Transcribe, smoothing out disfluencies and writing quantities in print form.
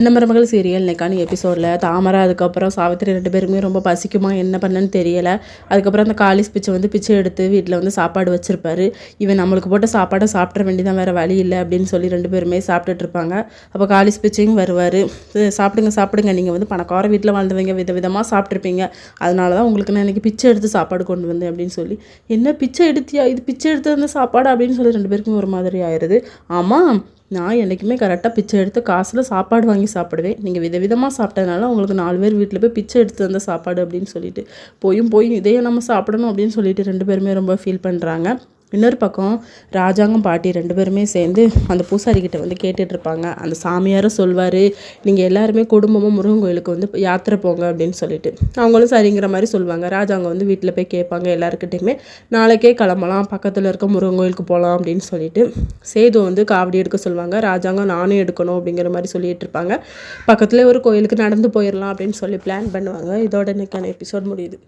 சின்ன மருமகள் சீரியல் இன்னைக்கான எபிசோடில் தாமரை அதுக்கப்புறம் சாவித்திரி 2 பேருமே ரொம்ப பசிக்குமா என்ன பண்ணன்னு தெரியலை. அதுக்கப்புறம் அந்த காலிஸ் பிச்சை வந்து பிச்சை எடுத்து வீட்டில் வந்து சாப்பாடு வச்சுருப்பாரு. இவன் நம்மளுக்கு போட்ட சாப்பாடை சாப்பிட்ற வேண்டியதான், வேறு வழி இல்லை அப்படின்னு சொல்லி 2 பேருமே சாப்பிட்டுட்டு இருப்பாங்க. அப்போ காலிஸ் பிச்சையும் வருவார். சாப்பிடுங்க சாப்பிடுங்க, நீங்கள் வந்து பணக்கார வீட்டில் வாழ்ந்தவங்க, விதவிதமாக சாப்பிட்ருப்பீங்க, அதனால தான் உங்களுக்கு நான் இன்றைக்கி பிச்சை எடுத்து சாப்பாடு கொண்டு வந்தேன் அப்படின்னு சொல்லி. என்ன பிச்சை எடுத்தியா, இது பிச்சை எடுத்து வந்த சாப்பாடு அப்படின்னு சொல்லி 2 பேருக்கும் ஒரு மாதிரி ஆயிடுது. ஆமாம், நான் என்றைக்குமே கரெக்டாக பிச்சை எடுத்து காசில் சாப்பாடு வாங்கி சாப்பிடுவேன், நீங்கள் விதவிதமாக சாப்பிட்டதுனால உங்களுக்கு 4 பேர் வீட்டில் போய் பிச்சை எடுத்து வந்த சாப்பாடு அப்படின்னு சொல்லிட்டு போய் இதையே நம்ம சாப்பிடணும் அப்படின்னு சொல்லிட்டு 2 பேருமே ரொம்ப ஃபீல் பண்ணுறாங்க. இன்னொரு பக்கம் ராஜாங்கம் பாட்டி 2 பேருமே சேர்ந்து அந்த பூசாரிக்கிட்ட வந்து கேட்டுட்ருப்பாங்க. அந்த சாமியாரும் சொல்வார், நீங்கள் எல்லாருமே குடும்பமாக முருகன் கோயிலுக்கு வந்து யாத்திரை போங்க அப்படின்னு சொல்லிட்டு. அவங்களும் சரிங்கிற மாதிரி சொல்லுவாங்க. ராஜாங்கம் வந்து வீட்டில் போய் கேட்பாங்க எல்லாருக்கிட்டையுமே, நாளைக்கே கிளம்பலாம், பக்கத்தில் இருக்க முருகன் கோயிலுக்கு போகலாம் அப்படின்னு சொல்லிட்டு. சேது வந்து காவடி எடுக்க சொல்லுவாங்க. ராஜாங்கம் நானும் எடுக்கணும் அப்படிங்கிற மாதிரி சொல்லிட்டு இருப்பாங்க. பக்கத்தில் ஒரு கோயிலுக்கு நடந்து போயிடலாம் அப்படின்னு சொல்லி பிளான் பண்ணுவாங்க. இதோட இன்னைக்கான எபிசோட் முடியுது.